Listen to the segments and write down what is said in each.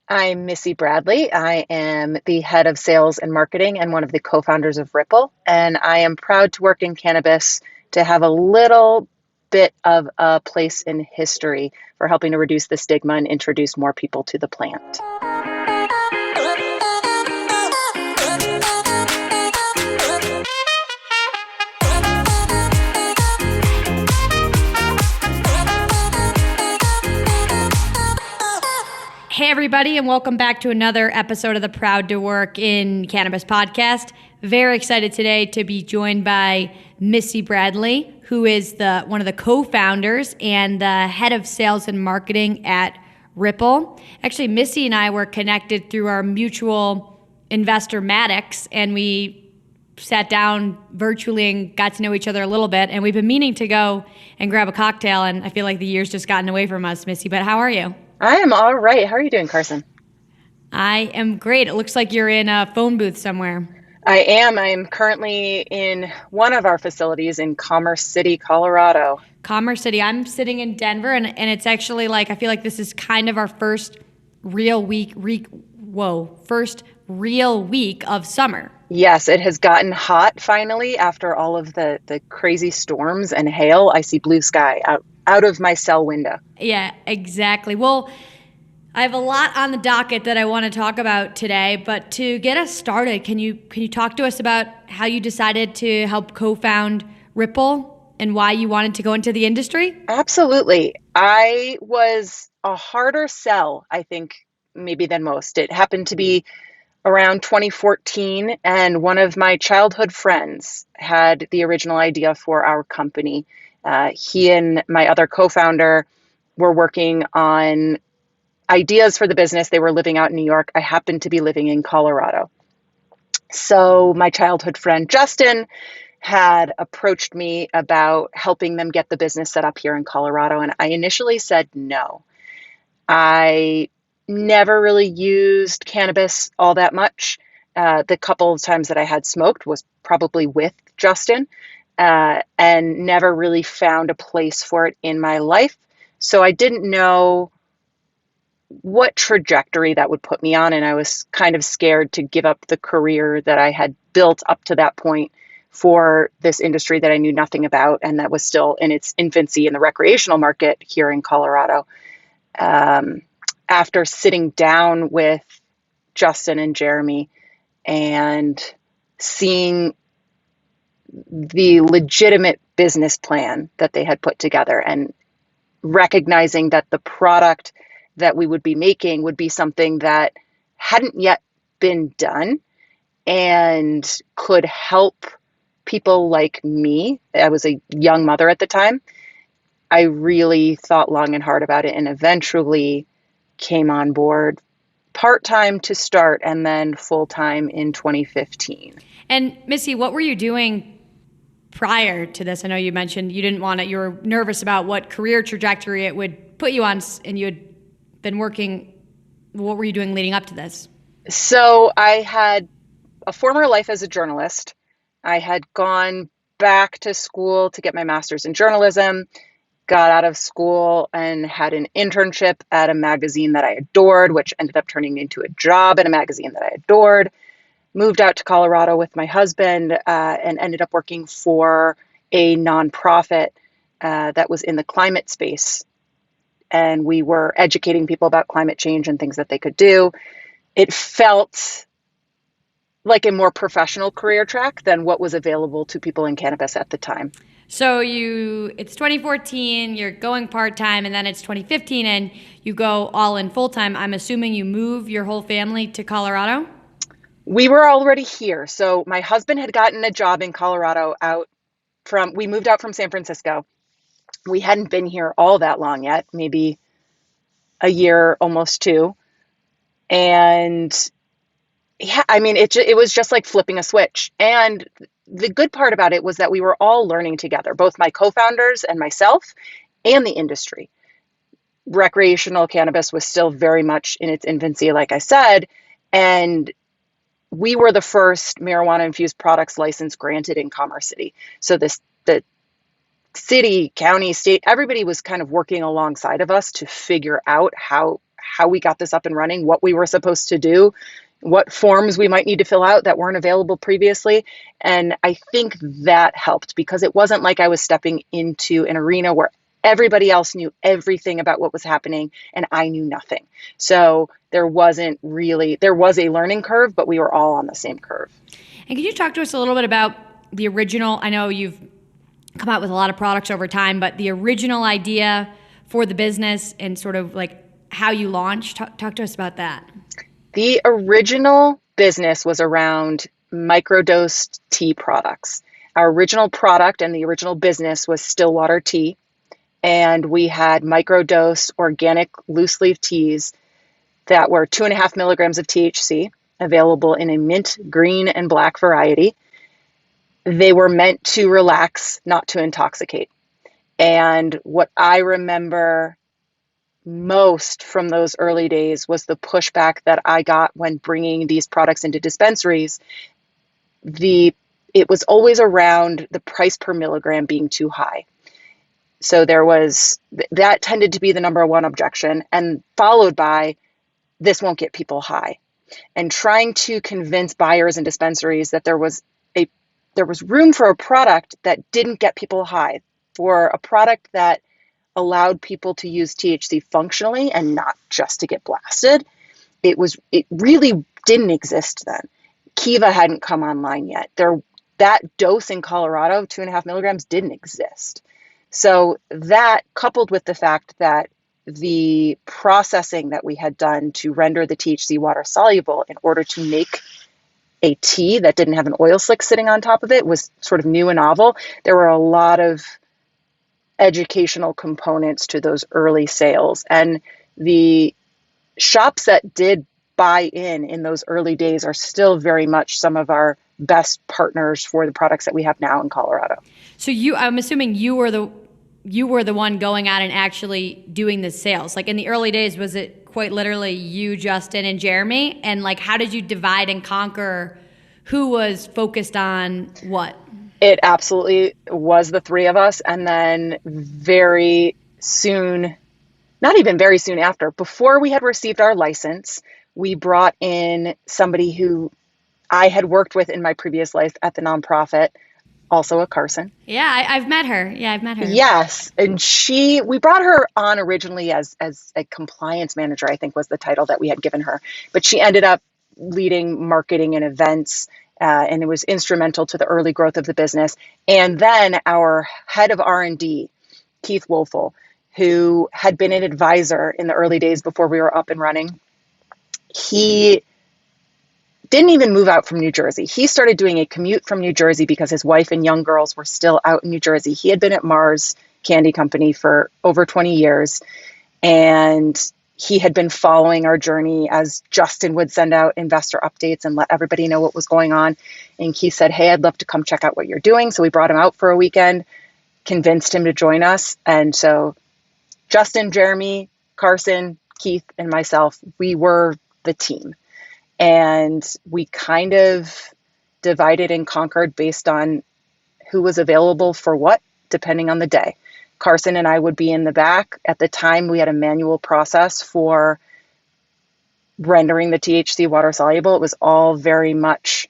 I'm Missy Bradley. I am the head of sales and marketing and one of the co-founders of Ripple. And I am proud to work in cannabis to have a little bit of a place in history for helping to reduce the stigma and introduce more people to the plant. Hey, everybody, and welcome back to another episode of the Proud to Work in Cannabis podcast. Very excited today to be joined by Missy Bradley, who is one of the co-founders and the head of sales and marketing at Ripple. Actually, Missy and I were connected through our mutual investor, Maddox, and we sat down virtually and got to know each other a little bit. And we've been meaning to go and grab a cocktail, and I feel like the year's just gotten away from us, Missy. But how are you? I am all right. How are you doing, Carson? I am great. It looks like you're in a phone booth somewhere. I am. I am currently in one of our facilities in Commerce City, Colorado. Commerce City. I'm sitting in Denver, and it's actually I feel like this is kind of our first real week of summer. Yes, it has gotten hot finally after all of the crazy storms and hail. I see blue sky out of my cell window. Yeah, exactly. Well, I have a lot on the docket that I want to talk about today, but to get us started, can you talk to us about how you decided to help co-found Ripple and why you wanted to go into the industry? Absolutely. I was a harder sell, I think, maybe than most. It happened to be around 2014, and one of my childhood friends had the original idea for our company. He and my other co-founder were working on ideas for the business. They were living out in New York. I happened to be living in Colorado. So my childhood friend, Justin, had approached me about helping them get the business set up here in Colorado. And I initially said no. I never really used cannabis all that much. The couple of times that I had smoked was probably with Justin, and never really found a place for it in my life. So I didn't know what trajectory that would put me on. And I was kind of scared to give up the career that I had built up to that point for this industry that I knew nothing about, and that was still in its infancy in the recreational market here in Colorado. After sitting down with Justin and Jeremy and seeing the legitimate business plan that they had put together and recognizing that the product that we would be making would be something that hadn't yet been done and could help people like me. I was a young mother at the time. I really thought long and hard about it and eventually came on board part-time to start and then full-time in 2015. And Missy, what were you doing prior to this? I know you mentioned you didn't want to, you were nervous about what career trajectory it would put you on, and you had been working. What were you doing leading up to this? So I had a former life as a journalist. I had gone back to school to get my master's in journalism, got out of school and had an internship at a magazine that I adored, which ended up turning into a job at a magazine that I adored. Moved out to Colorado with my husband and ended up working for a nonprofit that was in the climate space. And we were educating people about climate change and things that they could do. It felt like a more professional career track than what was available to people in cannabis at the time. So it's 2014, you're going part-time, and then it's 2015 and you go all in full-time. I'm assuming you move your whole family to Colorado? We were already here. So my husband had gotten a job in Colorado we moved out from San Francisco. We hadn't been here all that long yet, maybe a year, almost two. And yeah, I mean, it was just like flipping a switch. And the good part about it was that we were all learning together, both my co-founders and myself and the industry. Recreational cannabis was still very much in its infancy, like I said, and we were the first marijuana-infused products license granted in Commerce City. So the city, county, state, everybody was kind of working alongside of us to figure out how how we got this up and running, what we were supposed to do, what forms we might need to fill out that weren't available previously. And I think that helped, because it wasn't like I was stepping into an arena where everybody else knew everything about what was happening and I knew nothing. So there was a learning curve, but we were all on the same curve. And can you talk to us a little bit about the original? I know you've come out with a lot of products over time, but the original idea for the business and sort of like how you launched. Talk to us about that. The original business was around microdosed tea products. Our original product and the original business was still water tea. And we had microdose organic loose leaf teas that were 2.5 milligrams of THC, available in a mint, green, and black variety. They were meant to relax, not to intoxicate. And what I remember most from those early days was the pushback that I got when bringing these products into dispensaries. It was always around the price per milligram being too high. So that tended to be the number one objection, and followed by, this won't get people high. And trying to convince buyers and dispensaries that there was room for a product that didn't get people high, for a product that allowed people to use THC functionally and not just to get blasted. It really didn't exist then. Kiva hadn't come online yet. That dose in Colorado, 2.5 milligrams, didn't exist. So that, coupled with the fact that the processing that we had done to render the THC water soluble in order to make a tea that didn't have an oil slick sitting on top of it, was sort of new and novel. There were a lot of educational components to those early sales. And the shops that did buy in those early days are still very much some of our best partners for the products that we have now in Colorado. So I'm assuming you were the one going out and actually doing the sales. Like in the early days, was it quite literally you, Justin, and Jeremy? And like, how did you divide and conquer who was focused on what? It absolutely was the three of us. And then very soon, not even very soon after, before we had received our license, we brought in somebody who I had worked with in my previous life at the nonprofit, also a Carson. Yeah, I've met her. Yes. And we brought her on originally as a compliance manager, I think was the title that we had given her. But she ended up leading marketing and events, and it was instrumental to the early growth of the business. And then our head of R&D, Keith Wolfel, who had been an advisor in the early days before we were up and running, he didn't even move out from New Jersey. He started doing a commute from New Jersey because his wife and young girls were still out in New Jersey. He had been at Mars Candy Company for over 20 years, and he had been following our journey as Justin would send out investor updates and let everybody know what was going on. And he said, hey, I'd love to come check out what you're doing. So we brought him out for a weekend, convinced him to join us. And so Justin, Jeremy, Carson, Keith, and myself, we were the team. And we kind of divided and conquered based on who was available for what, depending on the day. Carson and I would be in the back. At the time, we had a manual process for rendering the THC water soluble. It was all very much,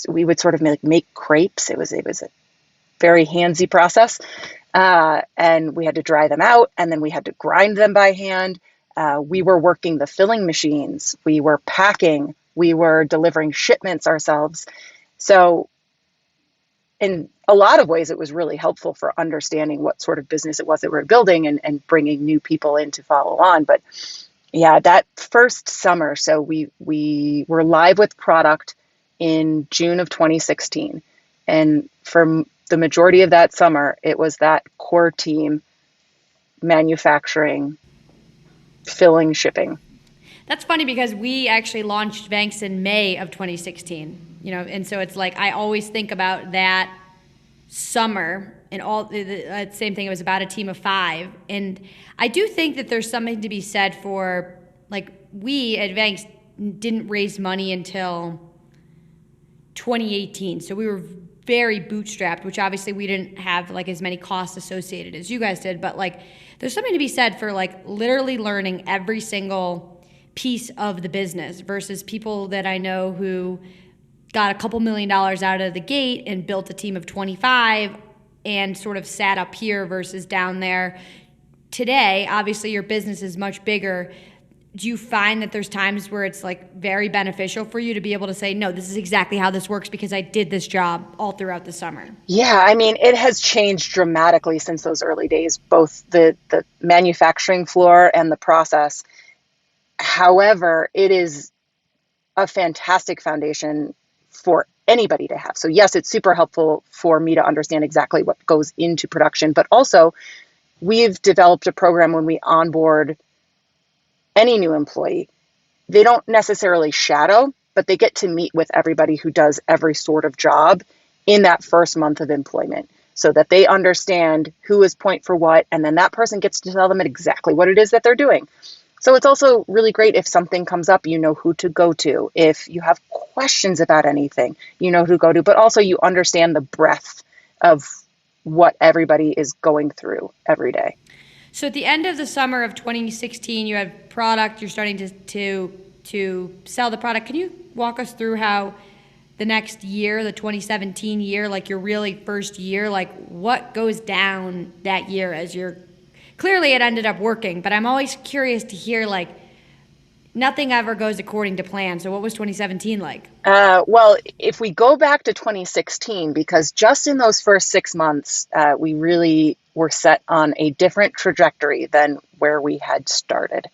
we would sort of make crepes. It was a very handsy process. And we had to dry them out, and then we had to grind them by hand. We were working the filling machines. We were packing. We were delivering shipments ourselves. So in a lot of ways, it was really helpful for understanding what sort of business it was that we were building and bringing new people in to follow on. But yeah, that first summer, so we were live with product in June of 2016. And for the majority of that summer, it was that core team manufacturing, filling, shipping. That's funny because we actually launched Vanks in May of 2016, and so it's like I always think about that summer and all the same thing. It was about a team of 5, and I do think that there's something to be said for, like, we at Vanks didn't raise money until 2018, so we were very bootstrapped, which obviously we didn't have like as many costs associated as you guys did, but like there's something to be said for like literally learning every single piece of the business versus people that I know who got a couple $1 million out of the gate and built a team of 25 and sort of sat up here versus down there. Today, obviously your business is much bigger. Do you find that there's times where it's like very beneficial for you to be able to say, no, this is exactly how this works because I did this job all throughout the summer? Yeah, I mean, it has changed dramatically since those early days, both the manufacturing floor and the process. However, it is a fantastic foundation for anybody to have. So yes, it's super helpful for me to understand exactly what goes into production, but also we've developed a program when we onboard any new employee. They don't necessarily shadow, but they get to meet with everybody who does every sort of job in that first month of employment so that they understand who is point for what, and then that person gets to tell them exactly what it is that they're doing. So it's also really great if something comes up, you know who to go to. If you have questions about anything, you know who to go to, but also you understand the breadth of what everybody is going through every day. So at the end of the summer of 2016, you had product, you're starting to sell the product. Can you walk us through how the next year, the 2017 year, like your really first year, like what goes down that year as you're, clearly it ended up working, but I'm always curious to hear like nothing ever goes according to plan. So what was 2017 like? Well, if we go back to 2016, because just in those first 6 months, we really were set on a different trajectory than where we had started.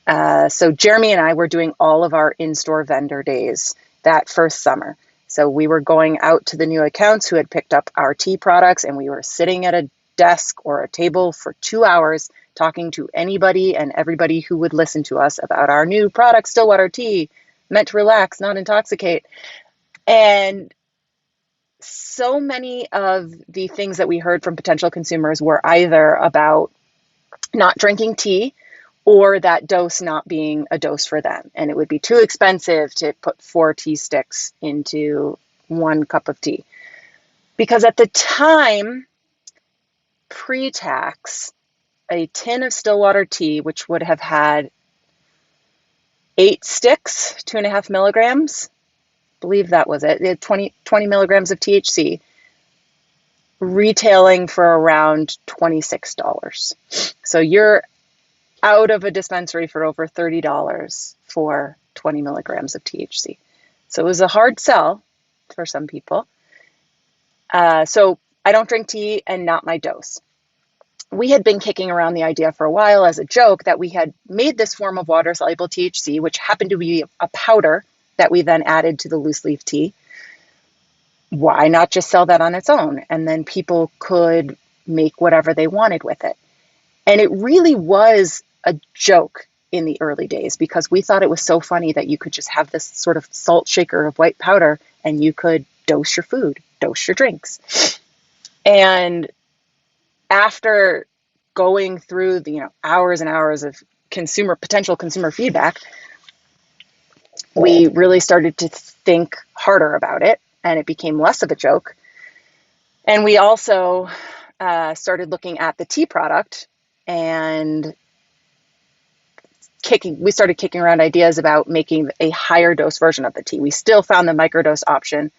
So Jeremy and I were doing all of our in-store vendor days that first summer. So we were going out to the new accounts who had picked up our tea products, and we were sitting at a desk or a table for 2 hours talking to anybody and everybody who would listen to us about our new product, Stillwater Tea, meant to relax, not intoxicate. And so many of the things that we heard from potential consumers were either about not drinking tea or that dose not being a dose for them. And it would be too expensive to put 4 tea sticks into 1 cup of tea. Because at the time, pre-tax, a tin of Stillwater tea, which would have had 8 sticks, 2.5 milligrams, I believe that was it. It had 20 milligrams of THC, retailing for around $26. So you're out of a dispensary for over $30 for 20 milligrams of THC. So it was a hard sell for some people. So I don't drink tea and not my dose. We had been kicking around the idea for a while as a joke that we had made this form of water-soluble THC, which happened to be a powder that we then added to the loose leaf tea. Why not just sell that on its own? And then people could make whatever they wanted with it. And it really was a joke in the early days because we thought it was so funny that you could just have this sort of salt shaker of white powder and you could dose your food, dose your drinks. And after going through the hours and hours of potential consumer feedback, we really started to think harder about it, and it became less of a joke. And we also started looking at the tea product, and we started kicking around ideas about making a higher dose version of the tea. We still found the microdose option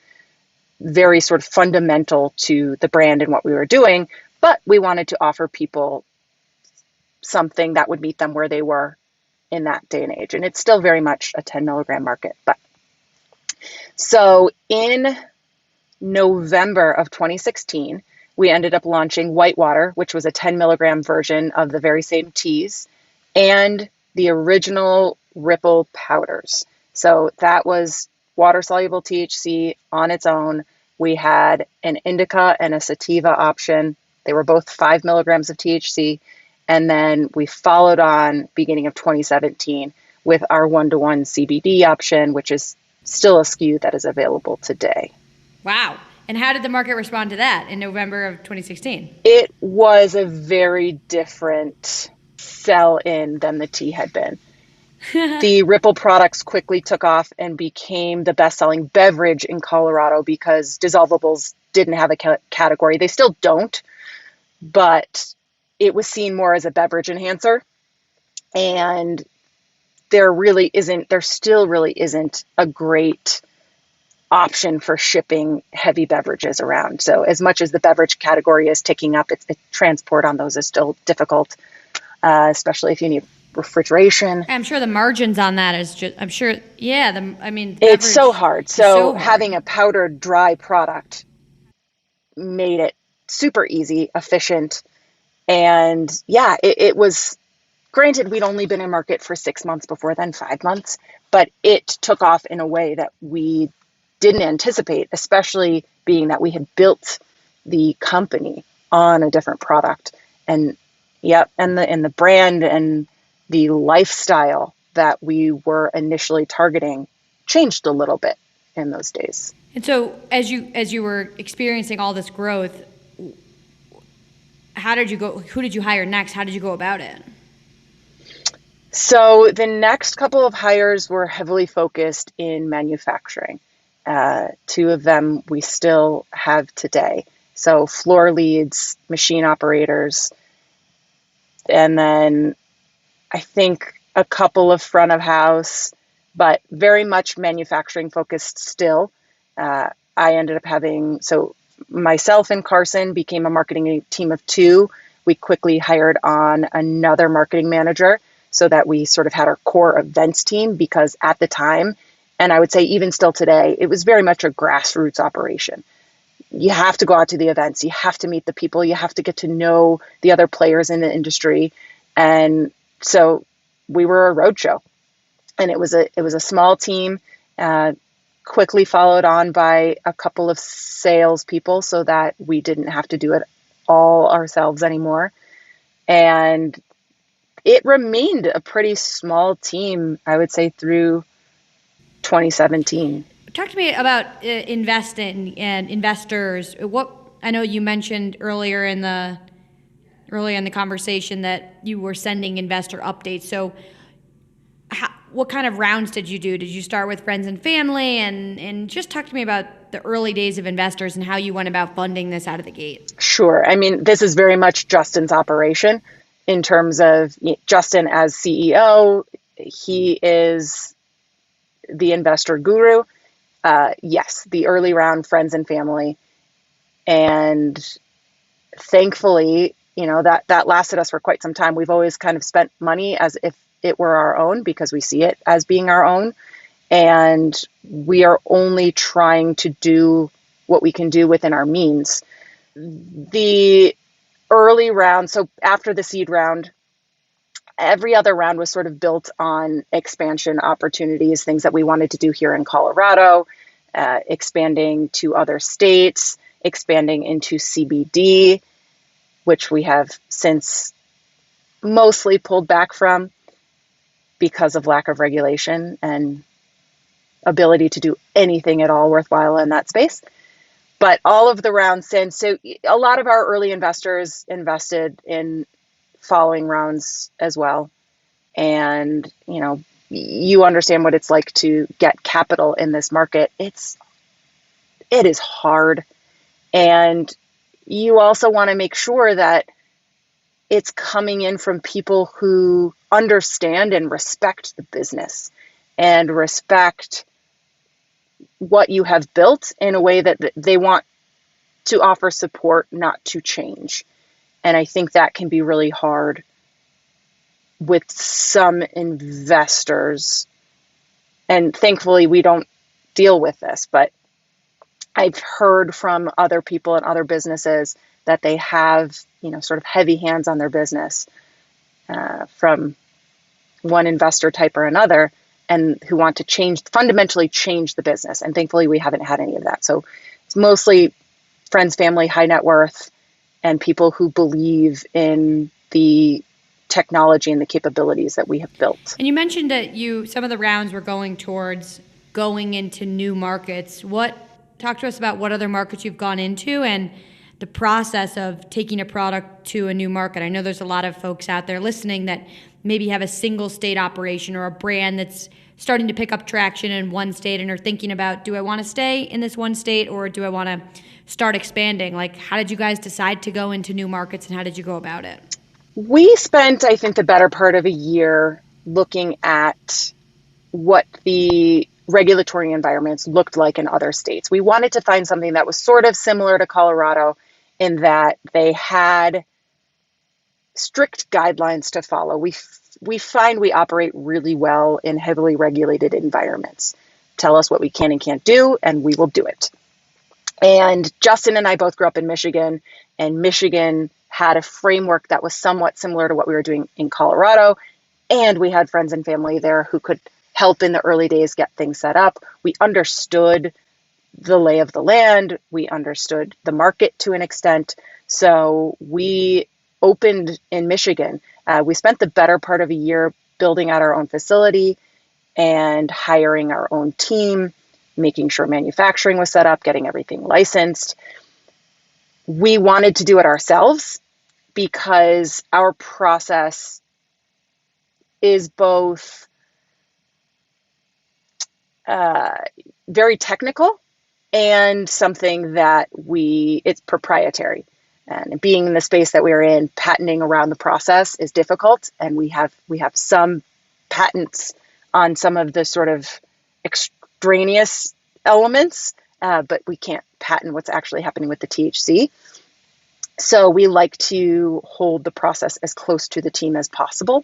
very sort of fundamental to the brand and what we were doing, but we wanted to offer people something that would meet them where they were in that day and age. And it's still very much a 10 milligram market. But so in November of 2016, we ended up launching Whitewater, which was a 10 milligram version of the very same teas, and the original Ripple powders. So that was water-soluble THC on its own. We had an indica and a sativa option. They were both 5 milligrams of THC. And then we followed on beginning of 2017 with our 1-to-1 CBD option, which is still a SKU that is available today. Wow. And how did the market respond to that in November of 2016? It was a very different sell-in than the tea had been. The Ripple products quickly took off and became the best-selling beverage in Colorado because dissolvables didn't have a category. They still don't, but it was seen more as a beverage enhancer. And there still really isn't a great option for shipping heavy beverages around. So as much as the beverage category is ticking up, transport on those is still difficult, especially if you need refrigeration. I'm sure the margins on that is just, I'm sure, yeah, It's so beverage hard. is So so having hard. a powdered dry product made it super easy, efficient. And yeah, it was, granted, we'd only been in market for 6 months before then, 5 months, but it took off in a way that we didn't anticipate, especially being that we had built the company on a different product. And yep, and the brand and the lifestyle that we were initially targeting changed a little bit in those days. And so as you were experiencing all this growth, who did you hire next? How did you go about it? So the next couple of hires were heavily focused in manufacturing. Two of them we still have today. So floor leads, machine operators, and then I think a couple of front of house, but very much manufacturing focused still. I ended up so myself and Carson became a marketing team of two. We quickly hired on another marketing manager so that we sort of had our core events team, because at the time, and I would say even still today, it was very much a grassroots operation. You have to go out to the events, you have to meet the people, you have to get to know the other players in the industry. And so we were a roadshow, and it was a small team, quickly followed on by a couple of salespeople so that we didn't have to do it all ourselves anymore. And it remained a pretty small team, I would say, through 2017. Talk to me about investing and investors. What I know you mentioned earlier in the conversation that you were sending investor updates. So, what kind of rounds did you do? Did you start with friends and family? And just talk to me about the early days of investors and how you went about funding this out of the gate. Sure. I mean, this is very much Justin's operation in terms of Justin as CEO. He is the investor guru. Yes, the early round, friends and family. And thankfully, that lasted us for quite some time. We've always kind of spent money as if it were our own, because we see it as being our own. And we are only trying to do what we can do within our means. The early round, so after the seed round, every other round was sort of built on expansion opportunities, things that we wanted to do here in Colorado, expanding to other states, expanding into CBD, which we have since mostly pulled back from because of lack of regulation and ability to do anything at all worthwhile in that space. But all of the rounds since, so a lot of our early investors invested in following rounds as well. And, you understand what it's like to get capital in this market. It is hard. And you also want to make sure that it's coming in from people who understand and respect the business and respect what you have built in a way that they want to offer support, not to change. And I think that can be really hard with some investors. And thankfully, we don't deal with this, but I've heard from other people and other businesses that they have, sort of heavy hands on their business from one investor type or another, and who want to fundamentally change the business. And thankfully, we haven't had any of that. So it's mostly friends, family, high net worth, and people who believe in the technology and the capabilities that we have built. And you mentioned that some of the rounds were going towards going into new markets. Talk to us about what other markets you've gone into, and the process of taking a product to a new market. I know there's a lot of folks out there listening that maybe have a single state operation or a brand that's starting to pick up traction in one state and are thinking about, do I want to stay in this one state or do I want to start expanding? Like, how did you guys decide to go into new markets and how did you go about it? We spent, I think, the better part of a year looking at what the regulatory environments looked like in other states. We wanted to find something that was sort of similar to Colorado in that they had strict guidelines to follow. We find we operate really well in heavily regulated environments. Tell us what we can and can't do, and we will do it. And Justin and I both grew up in Michigan, and Michigan had a framework that was somewhat similar to what we were doing in Colorado. And we had friends and family there who could help in the early days get things set up. We understood the lay of the land. We understood the market to an extent. So we opened in Michigan. We spent the better part of a year building out our own facility and hiring our own team, making sure manufacturing was set up, getting everything licensed. We wanted to do it ourselves because our process is both very technical and something that it's proprietary. And being in the space that we're in, patenting around the process is difficult. And we have some patents on some of the sort of extraneous elements, but we can't patent what's actually happening with the THC. So we like to hold the process as close to the team as possible.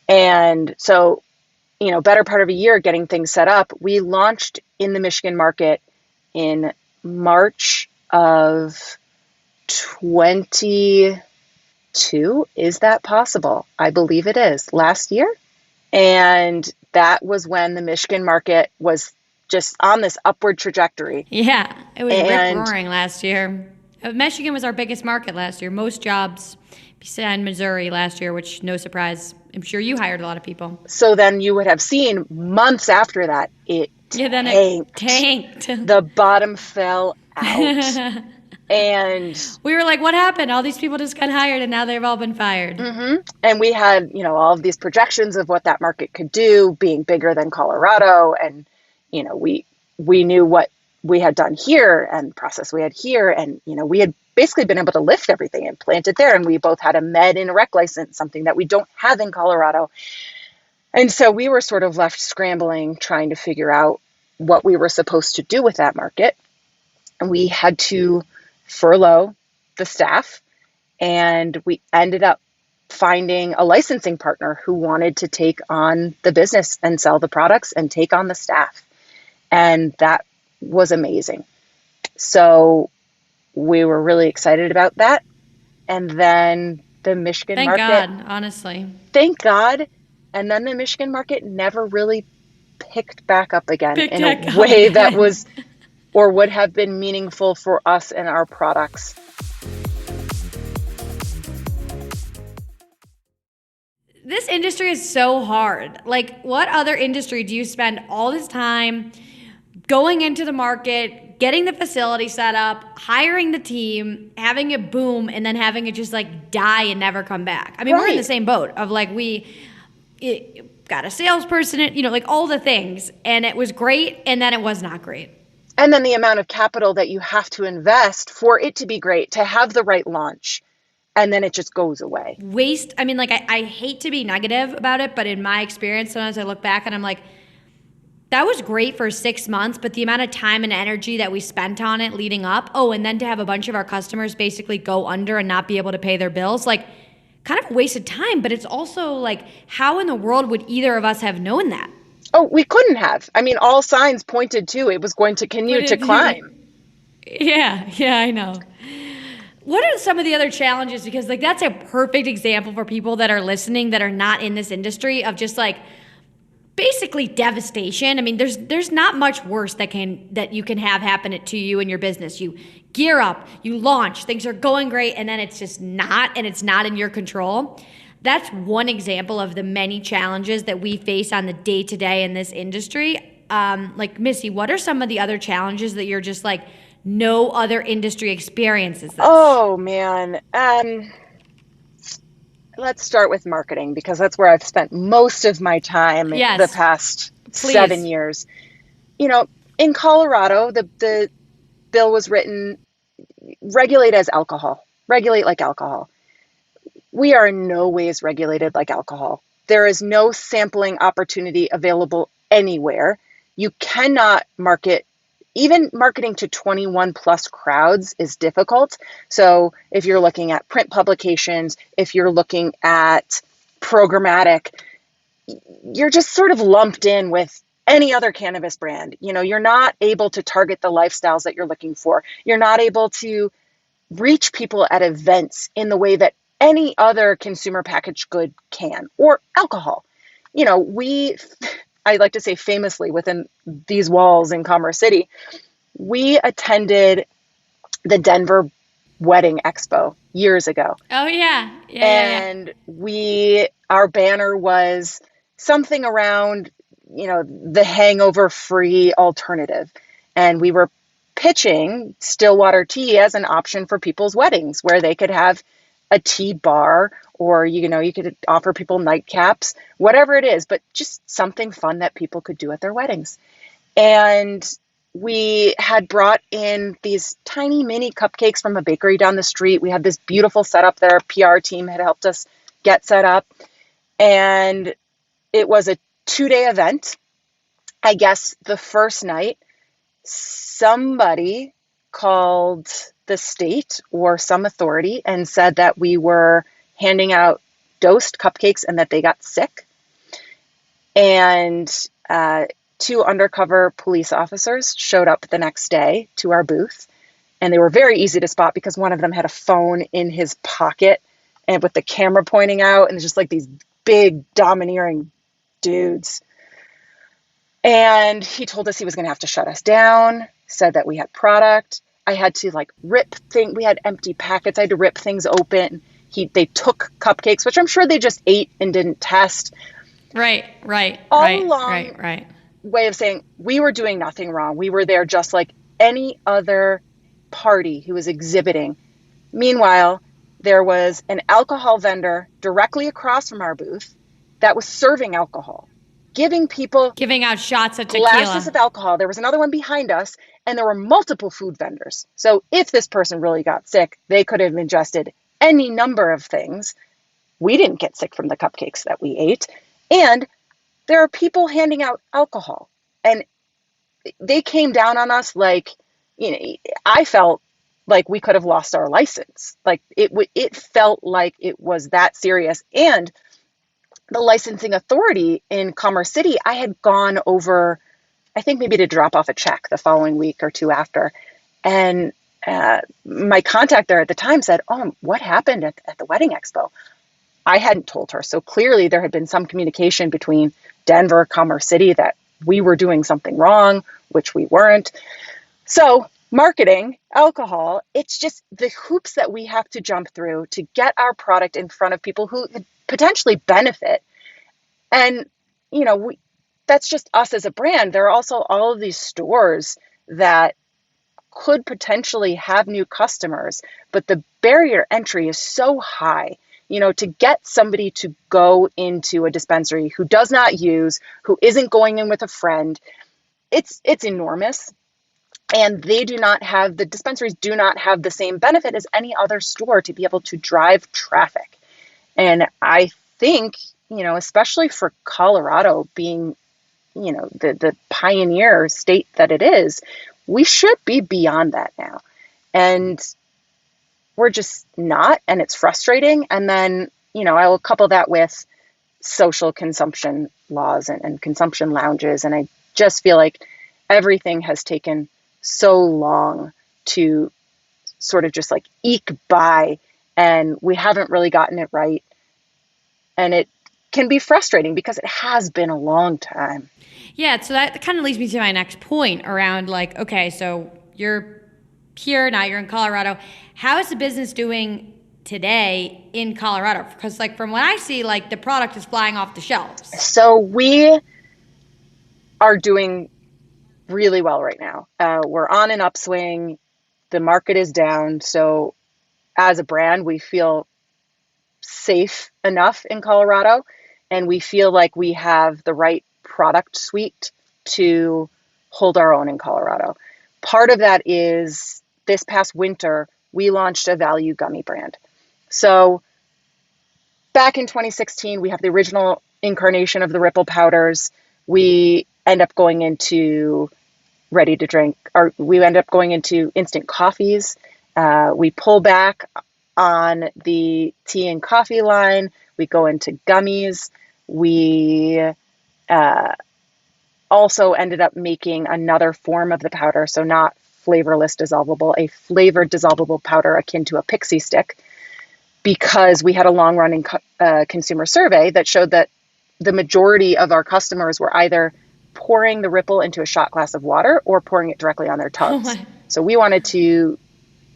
And so, better part of a year getting things set up. We launched in the Michigan market in March of 22. Is that possible? I believe it is. Last year. And that was when the Michigan market was just on this upward trajectory. Yeah, it was rip-roaring last year. Michigan was our biggest market last year. Most jobs beside Missouri last year, which no surprise. I'm sure you hired a lot of people. So then you would have seen months after that, it tanked. The bottom fell out. And we were like, what happened? All these people just got hired and now they've all been fired. Mm-hmm. And we had, all of these projections of what that market could do, being bigger than Colorado. And, we knew what we had done here and process we had here. And, we had basically been able to lift everything and plant it there. And we both had a med and a rec license, something that we don't have in Colorado. And so we were sort of left scrambling, trying to figure out what we were supposed to do with that market. And we had to furlough the staff, and we ended up finding a licensing partner who wanted to take on the business and sell the products and take on the staff. And that was amazing. So we were really excited about that. And then the Michigan market. Thank God, honestly. Thank God. And then the Michigan market never really picked back up again in a way that was or would have been meaningful for us and our products. This industry is so hard. Like, what other industry do you spend all this time going into the market, getting the facility set up, hiring the team, having it boom, and then having it just like die and never come back? I mean, We're in the same boat of like got a salesperson, like all the things, and it was great, and then it was not great. And then the amount of capital that you have to invest for it to be great, to have the right launch, and then it just goes away. Waste. I mean, like, I hate to be negative about it, but in my experience, sometimes I look back and I'm like, that was great for 6 months, but the amount of time and energy that we spent on it leading up, and then to have a bunch of our customers basically go under and not be able to pay their bills, like, kind of a waste of time. But it's also like, how in the world would either of us have known that? Oh, we couldn't have. I mean, all signs pointed to it was going to continue to climb. Yeah, I know. What are some of the other challenges? Because like that's a perfect example for people that are listening that are not in this industry of just like basically devastation. I mean, there's not much worse that you can have happen to you in your business. You gear up, you launch, things are going great, and then it's just not, and it's not in your control. That's one example of the many challenges that we face on the day-to-day in this industry. Like, Missy, what are some of the other challenges that you're just like no other industry experiences this? Oh man. Let's start with marketing because that's where I've spent most of my time the Yes, past 7 please. years. You know, in Colorado, the bill was written regulate as alcohol, regulate like alcohol. We are in no ways regulated like alcohol. There is no sampling opportunity available anywhere. You cannot market, even marketing to 21 plus crowds is difficult. So if you're looking at print publications, if you're looking at programmatic, you're just sort of lumped in with any other cannabis brand. You're not able to target the lifestyles that you're looking for. You're not able to reach people at events in the way that any other consumer packaged good can, or alcohol. I like to say famously within these walls in Commerce City, we attended the Denver Wedding Expo years ago. Oh yeah, yeah. And our banner was something around, the hangover free alternative. And we were pitching Stillwater tea as an option for people's weddings where they could have a tea bar, or you could offer people nightcaps, whatever it is, but just something fun that people could do at their weddings. And we had brought in these tiny mini cupcakes from a bakery down the street. We had this beautiful setup there. PR team had helped us get set up. And it was a 2-day event. I guess the first night, somebody called the state or some authority and said that we were handing out dosed cupcakes and that they got sick. And 2 undercover police officers showed up the next day to our booth, and they were very easy to spot because one of them had a phone in his pocket and with the camera pointing out, and just like these big domineering dudes. And he told us he was going to have to shut us down, said that we had product. I had to rip things. We had empty packets. I had to rip things open. They took cupcakes, which I'm sure they just ate and didn't test. Right. All along way of saying we were doing nothing wrong. We were there just like any other party who was exhibiting. Meanwhile, there was an alcohol vendor directly across from our booth that was serving alcohol, giving out shots of glasses tequila. of alcohol. There was another one behind us, and there were multiple food vendors. So if this person really got sick, they could have ingested any number of things. We didn't get sick from the cupcakes that we ate. And there are people handing out alcohol, and they came down on us I felt like we could have lost our license. It felt like it was that serious. And the licensing authority in Commerce City, I had gone over, I think maybe to drop off a check the following week or 2 after. And my contact there at the time said, "Oh, what happened at the wedding expo?" I hadn't told her. So clearly there had been some communication between Denver, Commerce City, that we were doing something wrong, which we weren't. So marketing, alcohol, it's just the hoops that we have to jump through to get our product in front of people who could potentially benefit. And, that's just us as a brand. There are also all of these stores that could potentially have new customers, but the barrier entry is so high. To get somebody to go into a dispensary who does not use, who isn't going in with a friend, it's enormous. And the dispensaries do not have the same benefit as any other store to be able to drive traffic. And I think, especially for Colorado being, the pioneer state that it is, we should be beyond that now. And we're just not, and it's frustrating. And then, I will couple that with social consumption laws and consumption lounges. And I just feel like everything has taken so long to sort of just eke by, and we haven't really gotten it right. And it can be frustrating because it has been a long time. Yeah, so that kind of leads me to my next point around okay, so you're here now, you're in Colorado. How is the business doing today in Colorado? Because from what I see, the product is flying off the shelves. So we are doing really well right now. We're on an upswing. The market is down. So as a brand, we feel safe enough in Colorado, and we feel like we have the right product suite to hold our own in Colorado. Part of that is this past winter, we launched a value gummy brand. So back in 2016, we have the original incarnation of the Ripple powders. We end up going into ready to drink, or we end up going into instant coffees. We pull back on the tea and coffee line. We go into gummies. We also ended up making another form of the powder, so not flavorless dissolvable, a flavored dissolvable powder akin to a pixie stick, because we had a long running consumer survey that showed that the majority of our customers were either pouring the Ripple into a shot glass of water or pouring it directly on their tongues. So we wanted to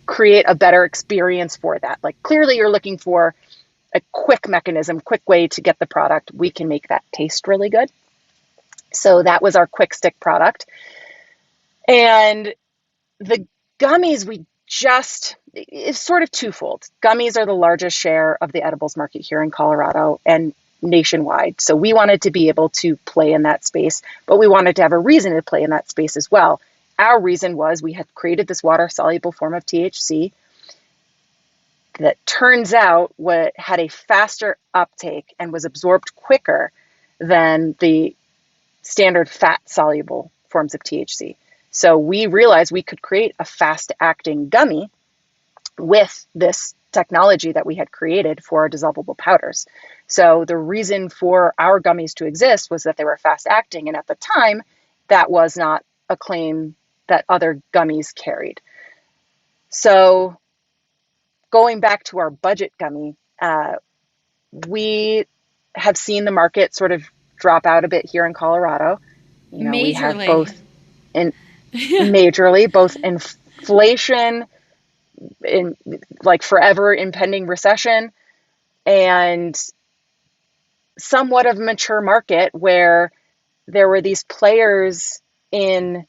create a better experience for that. Like, clearly you're looking for a quick mechanism, quick way to get the product. We can make that taste really good. So that was our quick stick product. And the gummies, it's sort of twofold. Gummies are the largest share of the edibles market here in Colorado and nationwide. So we wanted to be able to play in that space, but we wanted to have a reason to play in that space as well. Our reason was we had created this water-soluble form of THC that turns out had a faster uptake and was absorbed quicker than the standard fat-soluble forms of THC. So we realized we could create a fast-acting gummy with this technology that we had created for our dissolvable powders. So the reason for our gummies to exist was that they were fast-acting, and at the time, that was not a claim that other gummies carried. So going back to our budget gummy, we have seen the market sort of drop out a bit here in Colorado. Majorly. We have majorly, both inflation, in like forever impending recession, and somewhat of a mature market where there were these players in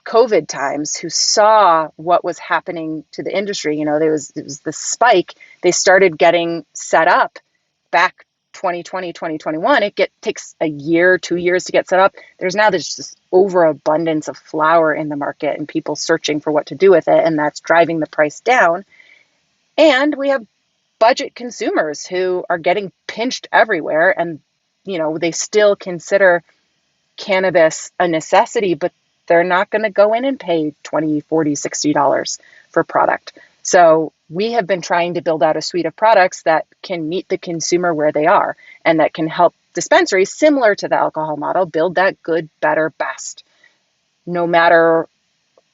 COVID times who saw what was happening to the industry. There was the spike. They started getting set up back 2020, 2021. It takes a year, 2 years to get set up. There's this overabundance of flower in the market and people searching for what to do with it, and that's driving the price down. And we have budget consumers who are getting pinched everywhere, and they still consider cannabis a necessity, but they're not going to go in and pay $20, $40, $60 for product. So we have been trying to build out a suite of products that can meet the consumer where they are, and that can help dispensaries, similar to the alcohol model, build that good, better, best. No matter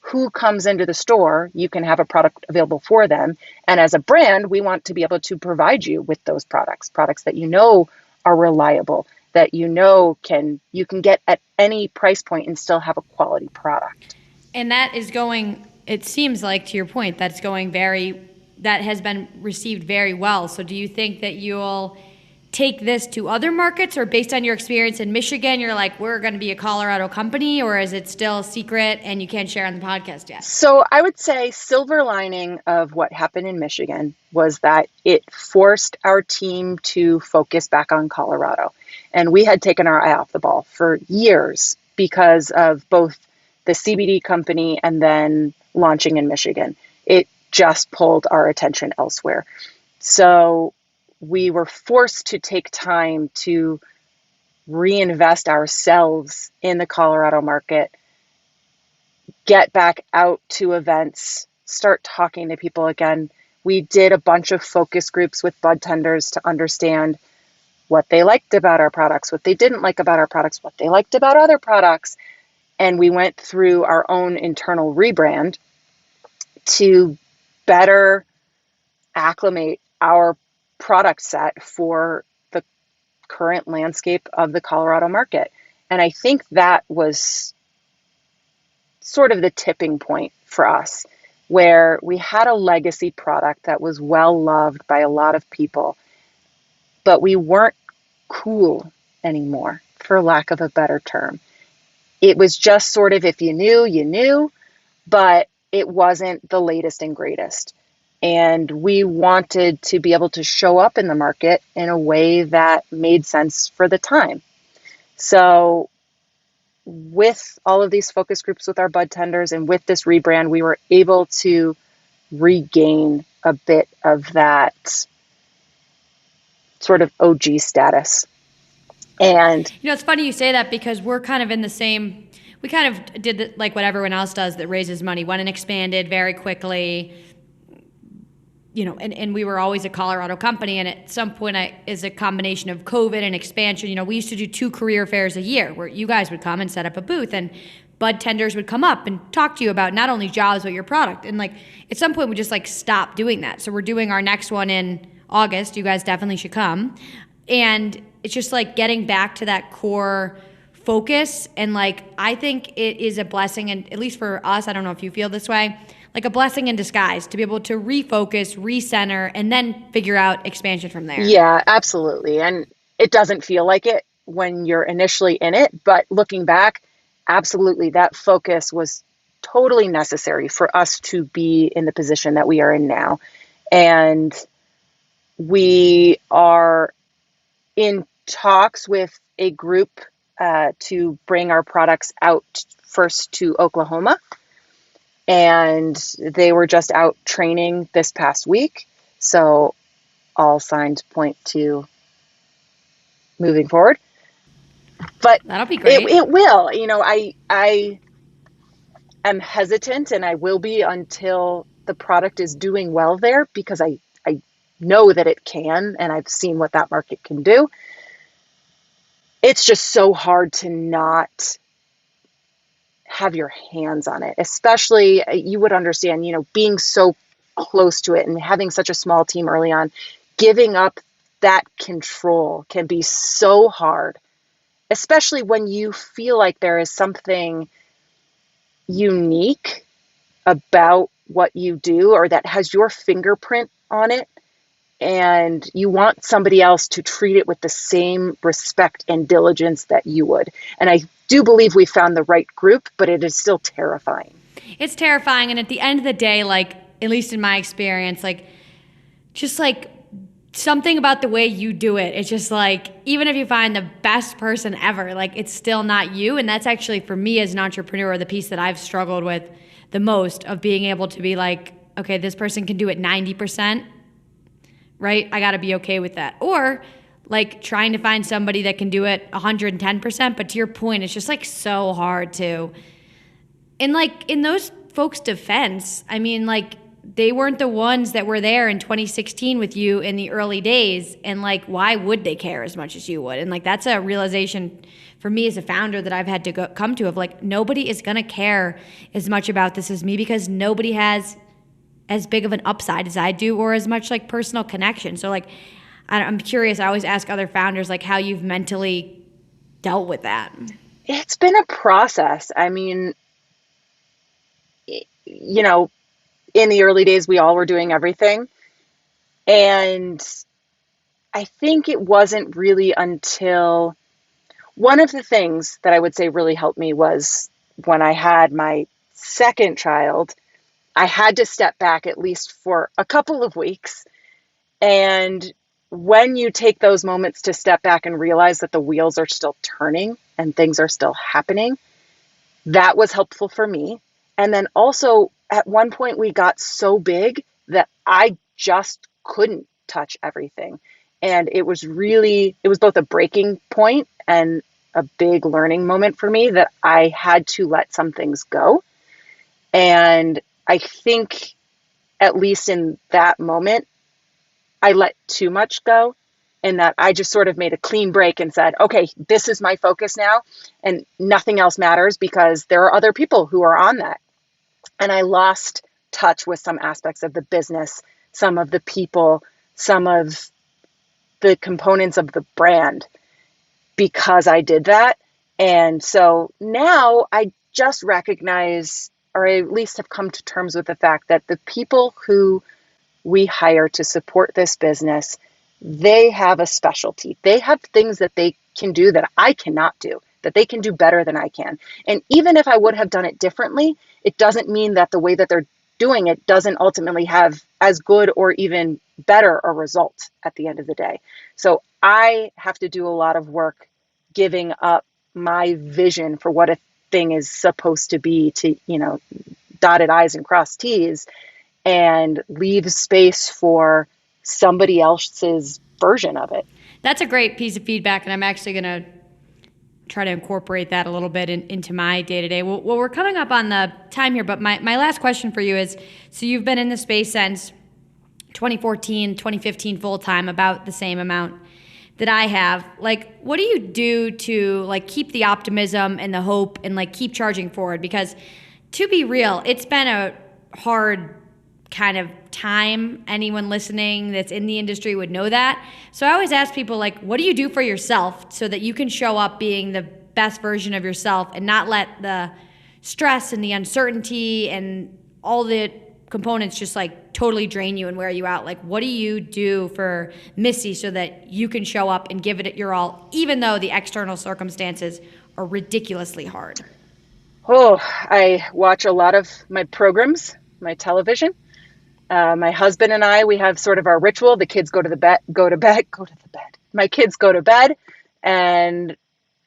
who comes into the store, you can have a product available for them. And as a brand, we want to be able to provide you with those products that are reliable, that you can get at any price point and still have a quality product. And that is going, it seems like, to your point, that has been received very well. So do you think that you'll take this to other markets, or based on your experience in Michigan, you're like, we're going to be a Colorado company, or is it still secret and you can't share on the podcast yet? So I would say silver lining of what happened in Michigan was that it forced our team to focus back on Colorado. And we had taken our eye off the ball for years because of both the CBD company and then launching in Michigan. It just pulled our attention elsewhere. So we were forced to take time to reinvest ourselves in the Colorado market, get back out to events, start talking to people again. We did a bunch of focus groups with bud tenders to understand what they liked about our products, what they didn't like about our products, what they liked about other products. And we went through our own internal rebrand to better acclimate our product set for the current landscape of the Colorado market. And I think that was sort of the tipping point for us, where we had a legacy product that was well loved by a lot of people, but we weren't cool anymore, for lack of a better term. It was just sort of, if you knew, you knew, but it wasn't the latest and greatest. And we wanted to be able to show up in the market in a way that made sense for the time. So with all of these focus groups with our bud tenders and with this rebrand, we were able to regain a bit of that sort of OG status. And It's funny you say that because we're kind of in the same, we kind of did like what everyone else does that raises money, went and expanded very quickly, and we were always a Colorado company. And at some point, is a combination of COVID and expansion. We used to do 2 career fairs a year where you guys would come and set up a booth, and bud tenders would come up and talk to you about not only jobs, but your product. And like at some point, we just like stopped doing that. So we're doing our next one in August. You guys definitely should come. And it's just like getting back to that core focus. And like, I think it is a blessing, and at least for us, I don't know if you feel this way, like a blessing in disguise to be able to refocus, recenter, and then figure out expansion from there. yeah, absolutely. And it doesn't feel like it when you're initially in it, but looking back, absolutely, that focus was totally necessary for us to be in the position that we are in now. And we are in talks with a group to bring our products out first to Oklahoma. And they were just out training this past week. So all signs point to moving forward. But that'll be great. It will. I am hesitant, and I will be until the product is doing well there, because I know that it can, and I've seen what that market can do. It's just so hard to not have your hands on it, especially you would understand, being so close to it and having such a small team early on, giving up that control can be so hard, especially when you feel like there is something unique about what you do or that has your fingerprint on it. And you want somebody else to treat it with the same respect and diligence that you would. And I do believe we found the right group, but it is still terrifying. It's terrifying. And at the end of the day, like, at least in my experience, like, just like something about the way you do it, it's just like, even if you find the best person ever, like, it's still not you. And that's actually, for me as an entrepreneur, the piece that I've struggled with the most, of being able to be like, okay, this person can do it 90%. Right? I got to be okay with that. Or like trying to find somebody that can do it 110%. But to your point, it's just like so hard to. And like in those folks' defense, I mean, like they weren't the ones that were there in 2016 with you in the early days. And like, why would they care as much as you would? And like, that's a realization for me as a founder that I've had to come to, of like, nobody is going to care as much about this as me, because nobody has as big of an upside as I do, or as much like personal connection. So like, I'm curious, I always ask other founders like how you've mentally dealt with that. It's been a process. I mean, in the early days, we all were doing everything. And I think it wasn't really until one of the things that I would say really helped me was when I had my second child. I had to step back at least for a couple of weeks. And when you take those moments to step back and realize that the wheels are still turning and things are still happening, that was helpful for me. And then also at one point we got so big that I just couldn't touch everything. And it was both a breaking point and a big learning moment for me, that I had to let some things go. And I think, at least in that moment, I let too much go, and that I just sort of made a clean break and said, okay, this is my focus now, and nothing else matters, because there are other people who are on that. And I lost touch with some aspects of the business, some of the people, some of the components of the brand, because I did that. And so now I just recognize, or at least have come to terms with the fact that the people who we hire to support this business, they have a specialty. They have things that they can do that I cannot do. that they can do better than I can. And even if I would have done it differently, it doesn't mean that the way that they're doing it doesn't ultimately have as good or even better a result at the end of the day. So I have to do a lot of work giving up my vision for what a thing is supposed to be, to, dotted I's and cross T's, and leave space for somebody else's version of it. That's a great piece of feedback, and I'm actually going to try to incorporate that a little bit into my day-to-day. Well, we're coming up on the time here, but my last question for you is, so you've been in the space since 2014, 2015 full-time, about the same amount that I have. Like, what do you do to like keep the optimism and the hope and like keep charging forward? Because to be real, it's been a hard kind of time. Anyone listening that's in the industry would know that. So I always ask people, like, what do you do for yourself so that you can show up being the best version of yourself and not let the stress and the uncertainty and all the components just like totally drain you and wear you out? Like, what do you do for Missy so that you can show up and give it your all, even though the external circumstances are ridiculously hard? Oh, I watch a lot of my programs, my television. My husband and I, we have sort of our ritual. The kids go to bed. My kids go to bed, and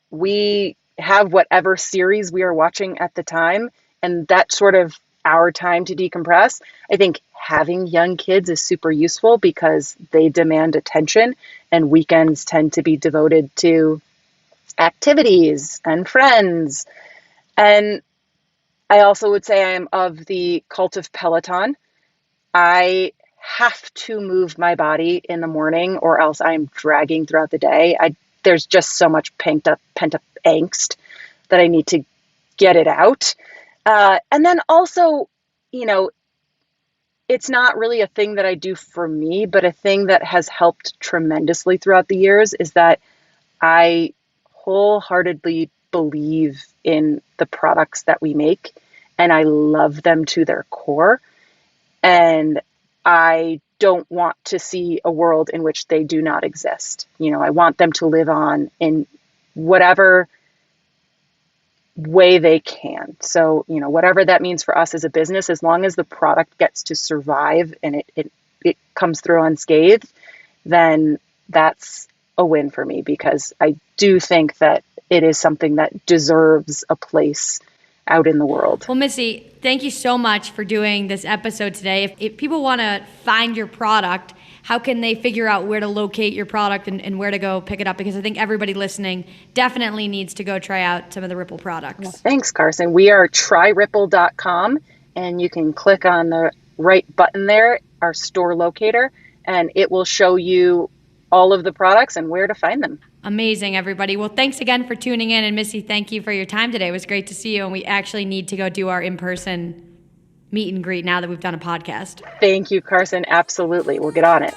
we have whatever series we are watching at the time. And that's sort of our time to decompress. I think having young kids is super useful because they demand attention, and weekends tend to be devoted to activities and friends. And I also would say I am of the cult of Peloton. I have to move my body in the morning or else I'm dragging throughout the day. There's just so much pent up angst that I need to get it out. And then also, it's not really a thing that I do for me, but a thing that has helped tremendously throughout the years is that I wholeheartedly believe in the products that we make, and I love them to their core. And I don't want to see a world in which they do not exist. I want them to live on in whatever way they can. So, whatever that means for us as a business, as long as the product gets to survive and it comes through unscathed, then that's a win for me, because I do think that it is something that deserves a place out in the world. Well, Missy, thank you so much for doing this episode today. If people want to find your product, how can they figure out where to locate your product and where to go pick it up? Because I think everybody listening definitely needs to go try out some of the Ripple products. Well, thanks, Carson. We are tryripple.com, and you can click on the right button there, our store locator, and it will show you all of the products and where to find them. Amazing, everybody. Well, thanks again for tuning in. And Missy, thank you for your time today. It was great to see you. And we actually need to go do our in-person meet and greet now that we've done a podcast. Thank you, Carson. Absolutely. We'll get on it.